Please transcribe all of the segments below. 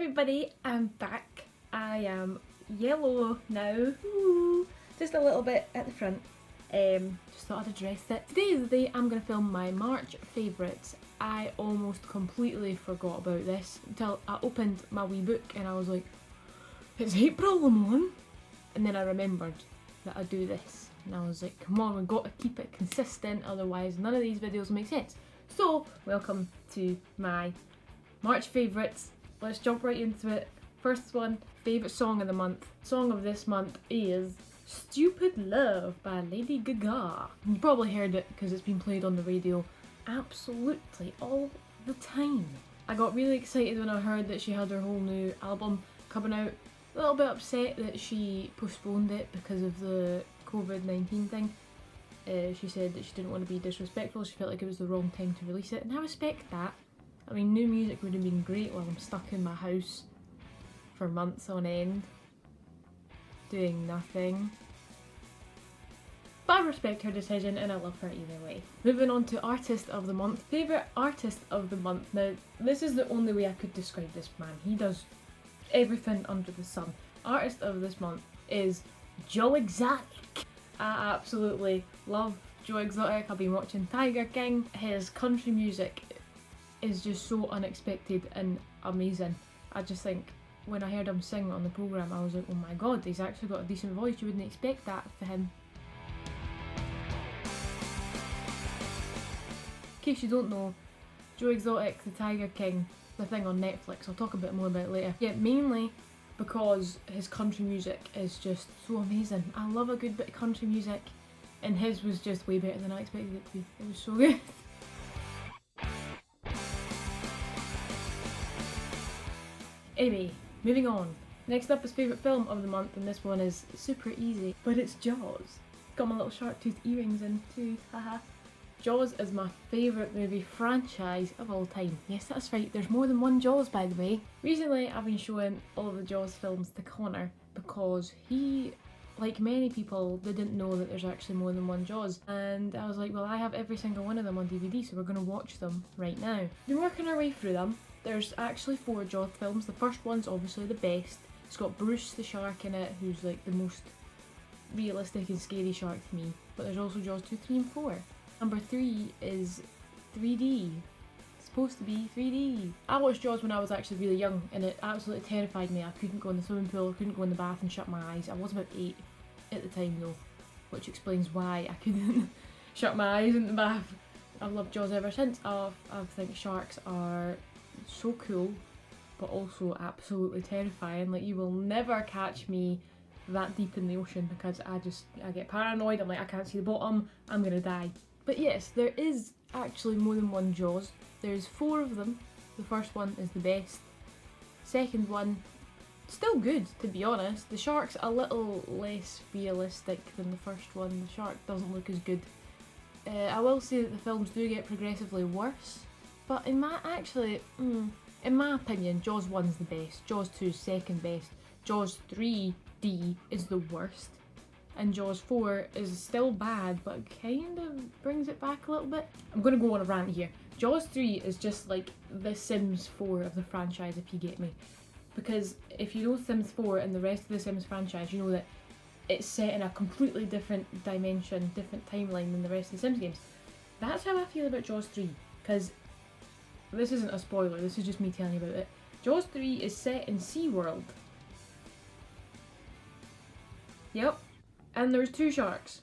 everybody, I'm back. I am yellow now. Ooh, just a little bit at the front. Just thought I'd address it. Today is the day I'm going to film my March favourites. I almost completely forgot about this until I opened my wee book and I was like, it's April, Lamont. And then I remembered that I do this. And I was like, come on, we've got to keep it consistent, otherwise none of these videos make sense. So, welcome to my March favourites. Let's jump right into it. First one, favourite song of the month. Song of this month is Stupid Love by Lady Gaga. You probably heard it because it's been played on the radio absolutely all the time. I got really excited when I heard that she had her whole new album coming out. A little bit upset that she postponed it because of the COVID-19 thing. She said that she didn't want to be disrespectful, she felt like it was the wrong time to release it, and I respect that. I mean, new music would have been great while I'm stuck in my house for months on end, doing nothing. But I respect her decision and I love her either way. Moving on to Artist of the Month. Favourite Artist of the Month. Now, this is the only way I could describe this man. He does everything under the sun. Artist of this month is Joe Exotic. I absolutely love Joe Exotic. I've been watching Tiger King. His country music is just so unexpected and amazing. I just think when I heard him sing on the programme, I was like, oh my god, he's actually got a decent voice. You wouldn't expect that for him. In case you don't know, Joe Exotic, the Tiger King, the thing on Netflix, I'll talk a bit more about it later. Yeah, mainly because his country music is just so amazing. I love a good bit of country music, and his was just way better than I expected it to be. It was so good. Anyway, moving on. Next up is favourite film of the month, and this one is super easy, but it's Jaws. Got my little shark tooth earrings in too, haha. Jaws is my favourite movie franchise of all time. Yes, that's right, there's more than one Jaws, by the way. Recently I've been showing all of the Jaws films to Connor because he, like many people, didn't know that there's actually more than one Jaws. And I was like, well, I have every single one of them on DVD, so we're going to watch them right now. We're working our way through them. There's actually 4 Jaws films. The first one's obviously the best. It's got Bruce the shark in it, who's like the most realistic and scary shark to me. But there's also Jaws 2, 3 and 4. Number 3 is 3D. It's supposed to be 3D. I watched Jaws when I was actually really young and it absolutely terrified me. I couldn't go in the swimming pool, I couldn't go in the bath and shut my eyes. I was about 8 at the time though, which explains why I couldn't shut my eyes in the bath. I've loved Jaws ever since. I think sharks are so cool, but also absolutely terrifying. Like, you will never catch me that deep in the ocean because I get paranoid. I'm like, I can't see the bottom, I'm gonna die. But yes, there is actually more than one Jaws. There's 4 of them. The first one is the best. Second one, still good to be honest. The shark's a little less realistic than the first one. The shark doesn't look as good. I will say that the films do get progressively worse. But in my opinion, Jaws 1's the best, Jaws 2's second best, Jaws 3D is the worst, and Jaws 4 is still bad, but kind of brings it back a little bit. I'm going to go on a rant here. Jaws 3 is just like the Sims 4 of the franchise, if you get me. Because if you know Sims 4 and the rest of the Sims franchise, you know that it's set in a completely different dimension, different timeline than the rest of the Sims games. That's how I feel about Jaws 3, because this isn't a spoiler, this is just me telling you about it. Jaws 3 is set in SeaWorld. Yep. And there's 2 sharks.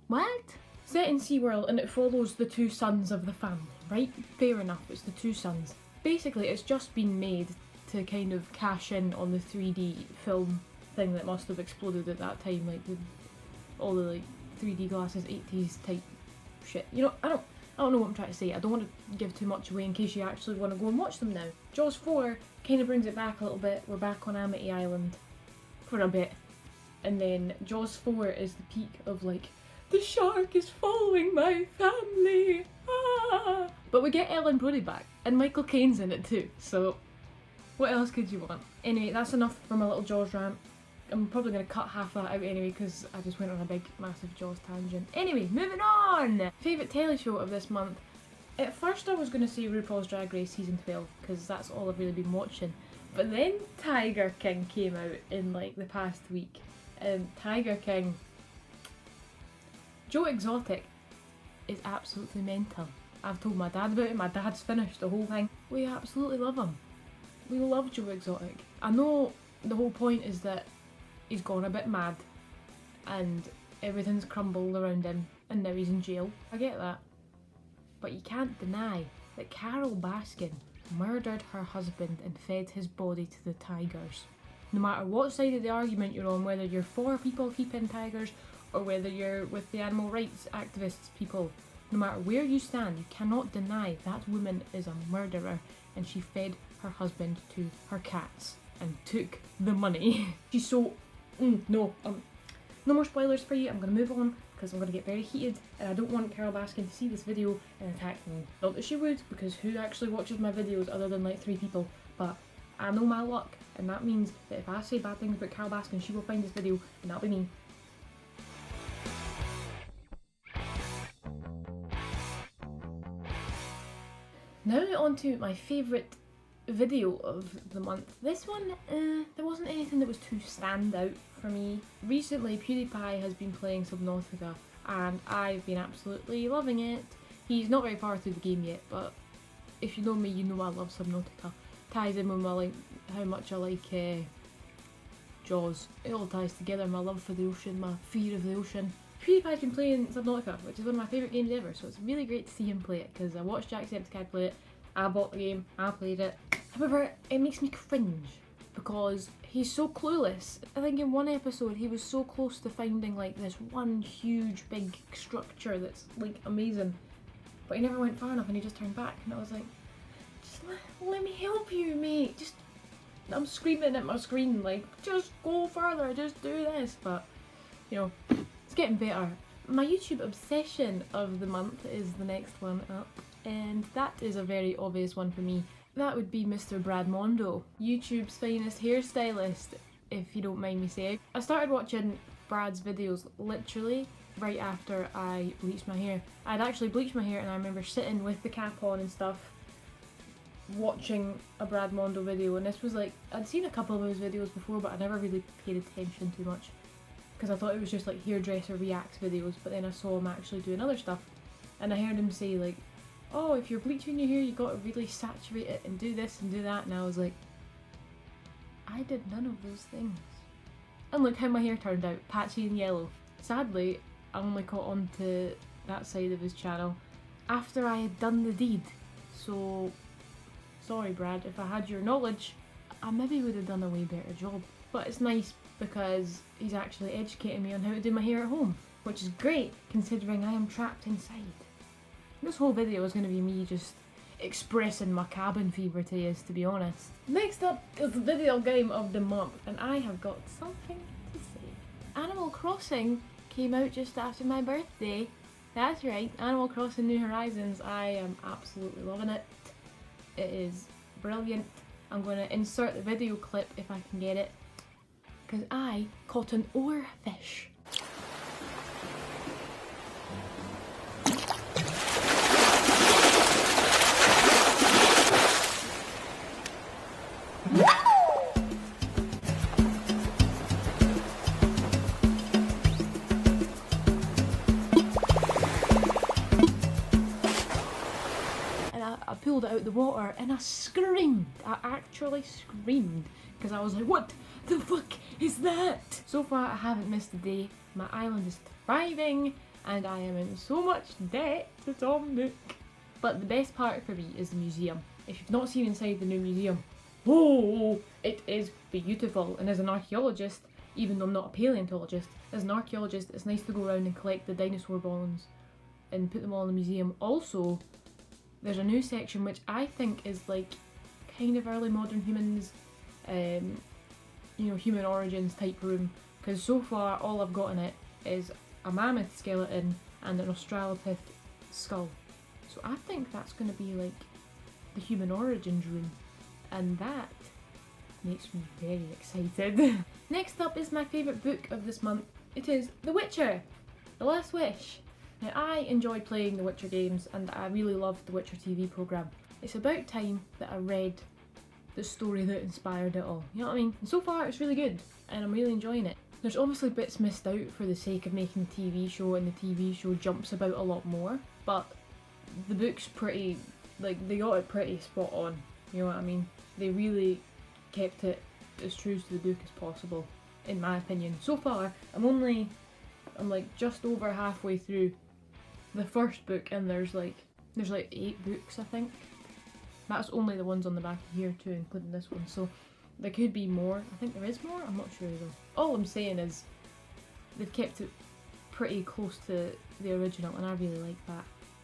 What? Set in SeaWorld and it follows the 2 sons of the family, right? Fair enough, it's the 2 sons. Basically, it's just been made to kind of cash in on the 3D film thing that must have exploded at that time, like with all the like 3D glasses, 80s type shit. You know, I don't know what I'm trying to say. I don't want to give too much away in case you actually want to go and watch them now. Jaws 4 kind of brings it back a little bit. We're back on Amity Island for a bit. And then Jaws 4 is the peak of like, the shark is following my family. Ah! But we get Ellen Brody back. And Michael Caine's in it too. So what else could you want? Anyway, that's enough for my little Jaws rant. I'm probably going to cut half that out anyway because I just went on a big massive Jaws tangent. Anyway, moving on! Favourite telly show of this month. At first I was going to say RuPaul's Drag Race Season 12 because that's all I've really been watching. But then Tiger King came out in like the past week. Tiger King, Joe Exotic is absolutely mental. I've told my dad about it, my dad's finished the whole thing. We absolutely love him. We love Joe Exotic. I know the whole point is that he's gone a bit mad and everything's crumbled around him and now he's in jail. I get that. But you can't deny that Carol Baskin murdered her husband and fed his body to the tigers. No matter what side of the argument you're on, whether you're for people keeping tigers or whether you're with the animal rights activists people, no matter where you stand, you cannot deny that woman is a murderer and she fed her husband to her cats and took the money. She's so... no more spoilers for you. I'm going to move on because I'm going to get very heated and I don't want Carol Baskin to see this video and attack me. Not that she would, because who actually watches my videos other than like 3 people, but I know my luck and that means that if I say bad things about Carol Baskin, she will find this video and that'll be me. Now on to my favourite video of the month. This one, there wasn't anything that was too standout for me. Recently PewDiePie has been playing Subnautica and I've been absolutely loving it. He's not very far through the game yet, but if you know me, you know I love Subnautica. Ties in with my how much I like Jaws. It all ties together, my love for the ocean, my fear of the ocean. PewDiePie's been playing Subnautica, which is one of my favourite games ever, so it's really great to see him play it, because I watched Jacksepticeye play it, I bought the game, I played it. However, it makes me cringe, because he's so clueless. I think in one episode he was so close to finding like this one huge big structure that's like amazing, but he never went far enough and he just turned back, and I was like, just let me help you, mate. Just, I'm screaming at my screen like, just go further, just do this, but you know, it's getting better. My YouTube obsession of the month is the next one up, and that is a very obvious one for me. That would be Mr. Brad Mondo, YouTube's finest hairstylist, if you don't mind me saying. I started watching Brad's videos literally right after I bleached my hair. I'd actually bleached my hair and I remember sitting with the cap on and stuff watching a Brad Mondo video, and this was like, I'd seen a couple of his videos before but I never really paid attention too much because I thought it was just like hairdresser reacts videos, but then I saw him actually doing other stuff and I heard him say like, oh, if you're bleaching your hair you got to really saturate it and do this and do that, and I was like, I did none of those things. And look how my hair turned out, patchy and yellow. Sadly, I only caught on to that side of his channel after I had done the deed, so sorry Brad, if I had your knowledge I maybe would have done a way better job. But it's nice because he's actually educating me on how to do my hair at home, which is great considering I am trapped inside. This whole video is going to be me just expressing my cabin fever to you, to be honest. Next up is the video game of the month, and I have got something to say. Animal Crossing came out just after my birthday. That's right, Animal Crossing New Horizons. I am absolutely loving it. It is brilliant. I'm going to insert the video clip if I can get it, because I caught an oarfish. I pulled it out of the water and I screamed. I actually screamed because I was like, what the fuck is that? So far I haven't missed a day. My island is thriving and I am in so much debt to Tom Nook. But the best part for me is the museum. If you've not seen inside the new museum, oh, it is beautiful. And as an archaeologist, even though I'm not a paleontologist, as an archaeologist it's nice to go around and collect the dinosaur bones and put them all in the museum. Also, there's a new section which I think is like kind of early modern humans, you know, human origins type room, because so far all I've got in it is a mammoth skeleton and an Australopith skull. So I think that's going to be like the human origins room, and that makes me very excited. Next up is my favourite book of this month. It is The Witcher, The Last Wish. Now, I enjoyed playing the Witcher games and I really loved the Witcher TV programme. It's about time that I read the story that inspired it all, you know what I mean? And so far it's really good and I'm really enjoying it. There's obviously bits missed out for the sake of making the TV show, and the TV show jumps about a lot more, but the book's pretty, like, they got it pretty spot on, you know what I mean? They really kept it as true to the book as possible, in my opinion. So far, I'm like just over halfway through the first book, and there's like 8 books, I think. That's only the ones on the back of here too, including this one, so there could be more. I think there is more, I'm not sure though. All I'm saying is they've kept it pretty close to the original and I really like that.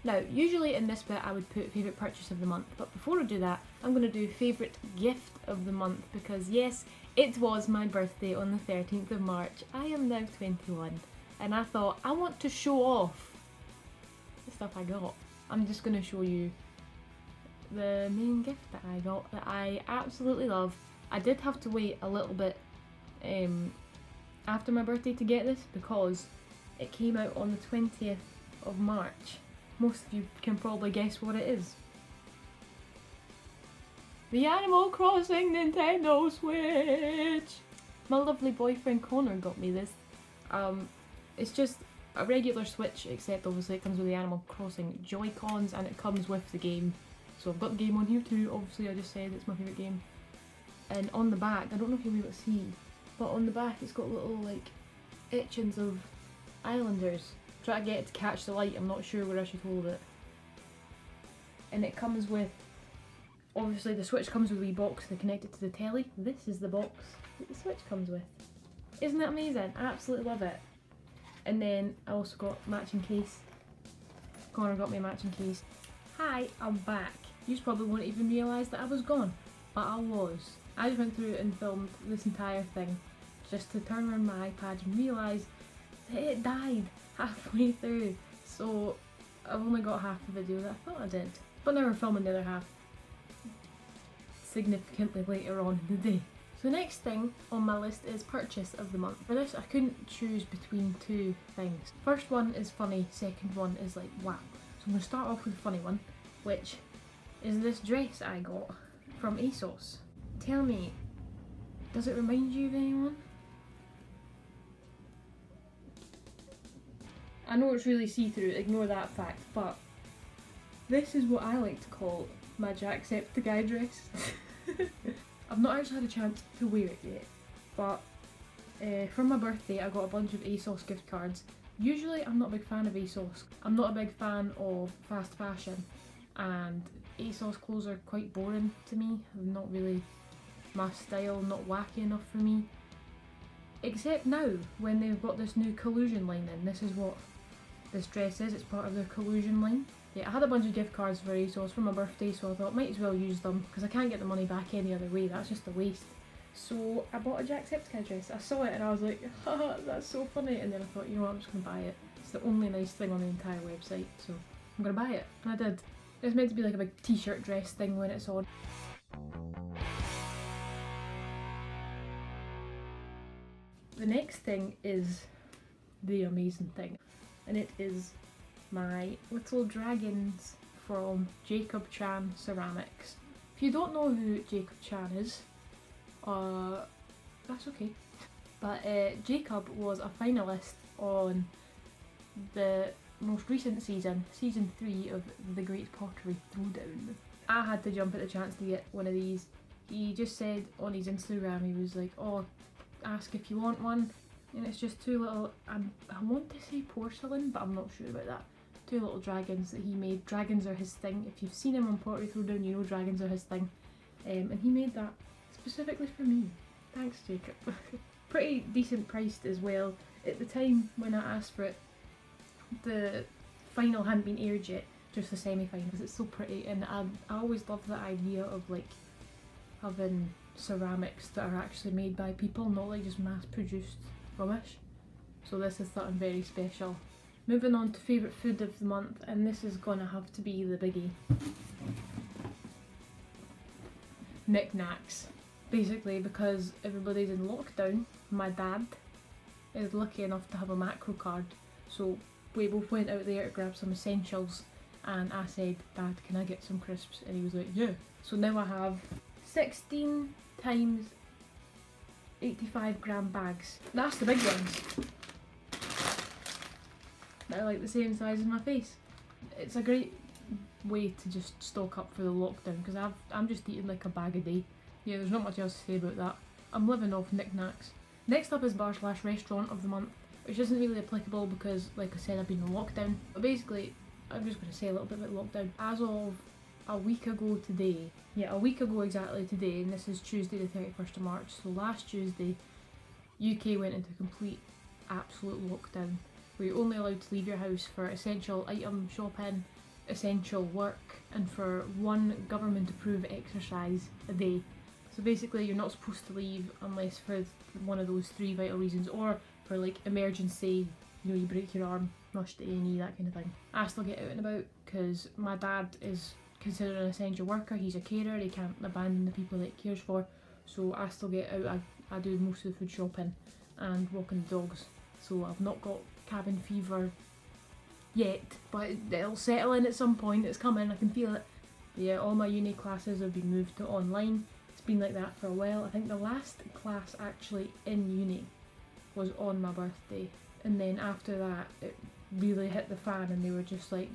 Now, usually in this bit I would put favourite purchase of the month, but before I do that, I'm going to do favourite gift of the month, because yes, it was my birthday on the 13th of March. I am now 21 and I thought I want to show off the stuff I got. I'm just going to show you the main gift that I got that I absolutely love. I did have to wait a little bit after my birthday to get this because it came out on the 20th of March. Most of you can probably guess what it is. The Animal Crossing Nintendo Switch! My lovely boyfriend Connor got me this. It's just a regular Switch, except obviously it comes with the Animal Crossing Joy-Cons and it comes with the game. So I've got the game on here too, obviously I just said it's my favourite game. And on the back, I don't know if you'll be able to see, but on the back it's got little like etchings of islanders. Try to get it to catch the light, I'm not sure where I should hold it. And it comes with, obviously the Switch comes with a wee box to connect it to the telly. This is the box that the Switch comes with. Isn't that amazing? I absolutely love it. And then I also got matching case. Connor got me a matching case. Hi, I'm back. You probably won't even realise that I was gone, but I was. I just went through and filmed this entire thing just to turn around my iPad and realise that it died halfway through. So I've only got half the video that I thought I did. But now we're filming the other half significantly later on in the day. So the next thing on my list is purchase of the month. For this I couldn't choose between two things. First one is funny, second one is like wow. So I'm going to start off with the funny one, which is this dress I got from Vsauce. Tell me, does it remind you of anyone? I know it's really see-through, ignore that fact, but this is what I like to call my Jacksepticeye dress. I've not actually had a chance to wear it yet, but for my birthday I got a bunch of Vsauce gift cards. Usually I'm not a big fan of Vsauce. I'm not a big fan of fast fashion, and Vsauce clothes are quite boring to me. They're not really my style, not wacky enough for me. Except now, when they've got this new collusion line in. This is what this dress is, it's part of their collusion line. Yeah, I had a bunch of gift cards for Vsauce for my birthday, so I thought might as well use them, because I can't get the money back any other way, that's just a waste. So I bought a Jacksepticeye dress. I saw it and I was like, haha, that's so funny, and then I thought, you know what, I'm just going to buy it. It's the only nice thing on the entire website, so I'm going to buy it. And I did. It's meant to be like a big t-shirt dress thing when it's on. The next thing is the amazing thing, and it is my little dragons from Jacob Chan Ceramics. If you don't know who Jacob Chan is, that's okay. But Jacob was a finalist on the most recent season, season 3 of The Great Pottery Throwdown. I had to jump at the chance to get one of these. He just said on his Instagram, he was like, oh, ask if you want one, and it's just two little, I want to say porcelain, but I'm not sure about that. Two little dragons that he made. Dragons are his thing. If you've seen him on Pottery Throwdown, you know dragons are his thing. And he made that specifically for me. Thanks, Jacob. Pretty decent priced as well. At the time when I asked for it, the final hadn't been aired yet, just the semi-final, because it's so pretty, and I always love the idea of like having ceramics that are actually made by people, not like just mass-produced rubbish. So this is something very special. Moving on to favourite food of the month, and this is gonna have to be the biggie. Knickknacks. Basically, because everybody's in lockdown, my dad is lucky enough to have a macro card, so we both went out there to grab some essentials, and I said, Dad, can I get some crisps? And he was like, yeah. So now I have 16 times 85 gram bags. That's the big ones. They're like the same size as my face. It's a great way to just stock up for the lockdown, because I'm just eating like a bag a day. Yeah, there's not much else to say about that. I'm living off knickknacks. Next up is bar/restaurant of the month, which isn't really applicable because, like I said, I've been in lockdown. But basically, I'm just going to say a little bit about lockdown. As of a week ago today, a week ago exactly today, and this is Tuesday the 31st of March, so last Tuesday, UK went into complete, absolute lockdown, where you're only allowed to leave your house for essential item shopping, essential work, and for one government approved exercise a day. So basically you're not supposed to leave unless for one of those 3 vital reasons, or for like emergency, you know, you break your arm, rush to A&E, that kind of thing. I still get out and about because my dad is considered an essential worker. He's a carer, he can't abandon the people that he cares for, so I still get out. I do most of the food shopping and walking the dogs, so I've not got cabin fever yet, but it'll settle in at some point. It's coming, I can feel it. But yeah, all my uni classes have been moved to online. It's been like that for a while. I think the last class actually in uni was on my birthday, and then after that it really hit the fan and they were just like,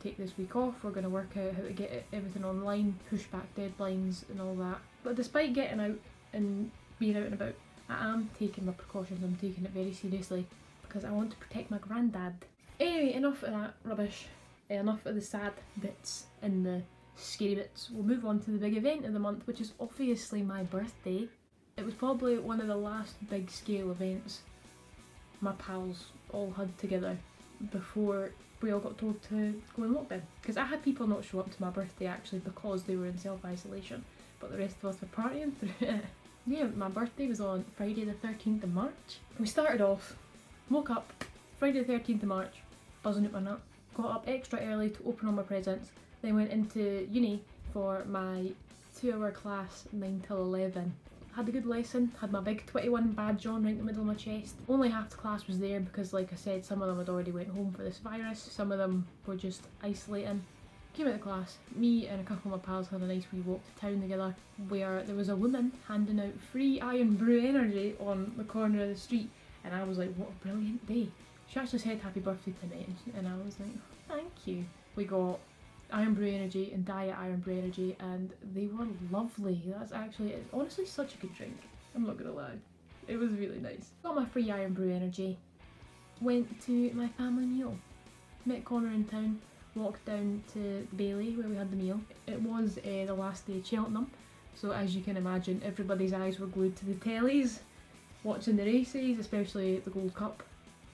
take this week off, we're going to work out how to get everything online, push back deadlines and all that. But despite getting out and being out and about, I am taking my precautions. I'm taking it very seriously because I want to protect my granddad. Anyway, enough of that rubbish, enough of the sad bits and the scary bits. We'll move on to the big event of the month, which is obviously my birthday. It was probably one of the last big scale events my pals all had together before we all got told to go in lockdown. Because I had people not show up to my birthday actually because they were in self-isolation, but the rest of us were partying through it. Yeah, my birthday was on Friday the 13th of March. We started off, woke up, Friday the 13th of March, buzzing at my nut, got up extra early to open all my presents, then went into uni for my 2-hour class, 9 till 11. Had a good lesson, had my big 21 badge on right in the middle of my chest. Only half the class was there because, like I said, some of them had already went home for this virus, some of them were just isolating. Came out of class, me and a couple of my pals had a nice wee walk to town together, where there was a woman handing out free Iron Brew Energy on the corner of the street, and I was like, what a brilliant day. She actually said happy birthday tonight, and I was like, thank you. We got Iron Brew Energy and Diet Iron Brew Energy, and they were lovely. That's actually, it's honestly such a good drink, I'm not gonna lie. It was really nice. Got my free Iron Brew Energy, went to my family meal, met Connor in town, walked down to Bailey where we had the meal. It was the last day of Cheltenham, so as you can imagine, everybody's eyes were glued to the tellies, watching the races, especially the Gold Cup.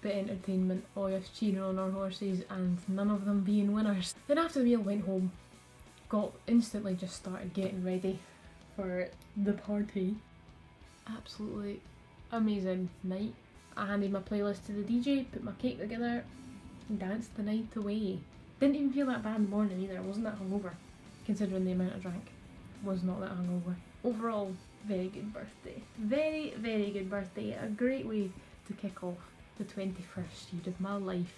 Bit of entertainment, all us cheering on our horses and none of them being winners. Then after the meal, went home, instantly just started getting ready for the party. Absolutely amazing night. I handed my playlist to the DJ, put my cake together, and danced the night away. Didn't even feel that bad in the morning either. I wasn't that hungover, considering the amount I drank. Was not that hungover. Overall, very good birthday. Very, very good birthday. A great way to kick off the 21st year of my life,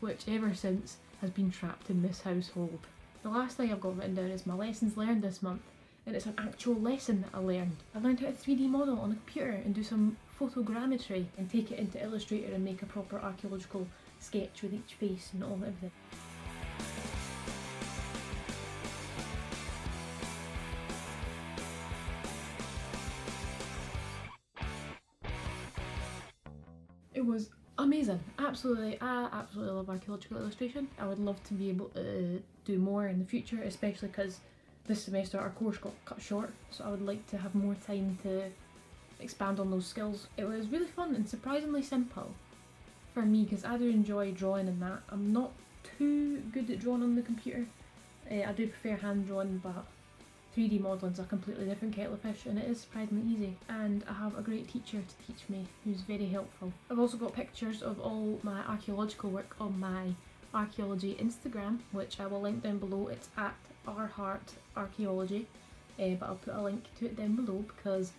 which ever since has been trapped in this household. The last thing I've got written down is my lessons learned this month, and it's an actual lesson that I learned. I learned how to 3D model on a computer and do some photogrammetry and take it into Illustrator and make a proper archaeological sketch with each face and all everything. It was amazing, absolutely. I absolutely love archaeological illustration. I would love to be able to do more in the future, especially because this semester our course got cut short, so I would like to have more time to expand on those skills. It was really fun and surprisingly simple for me because I do enjoy drawing and that. I'm not too good at drawing on the computer. I do prefer hand drawing, but 3D modeling's a completely different kettle of fish, and it is surprisingly easy, and I have a great teacher to teach me who's very helpful. I've also got pictures of all my archaeological work on my archaeology Instagram, which I will link down below. It's at Hart Archaeology, but I'll put a link to it down below because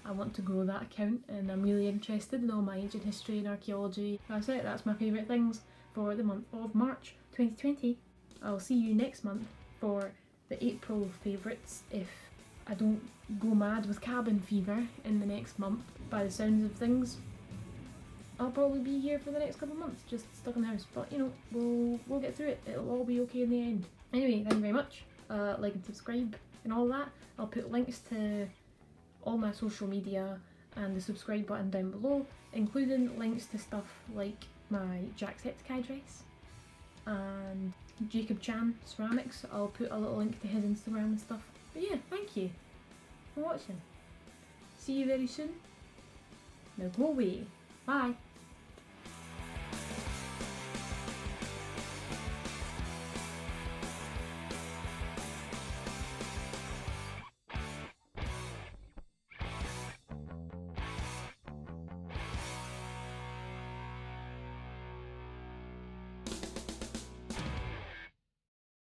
I want to grow that account, and I'm really interested in all my ancient history and archaeology. That's it, that's my favourite things for the month of March 2020. I'll see you next month for the April favourites if I don't go mad with cabin fever in the next month. By the sounds of things, I'll probably be here for the next couple of months, just stuck in the house. But you know, we'll get through it. It'll all be okay in the end. Anyway, thank you very much. Like and subscribe and all that. I'll put links to all my social media and the subscribe button down below, including links to stuff like my Jacksepticeye dress and Jacob Chan ceramics. I'll put a little link to his Instagram and stuff. But yeah, thank you for watching. See you very soon. Now go away. Bye.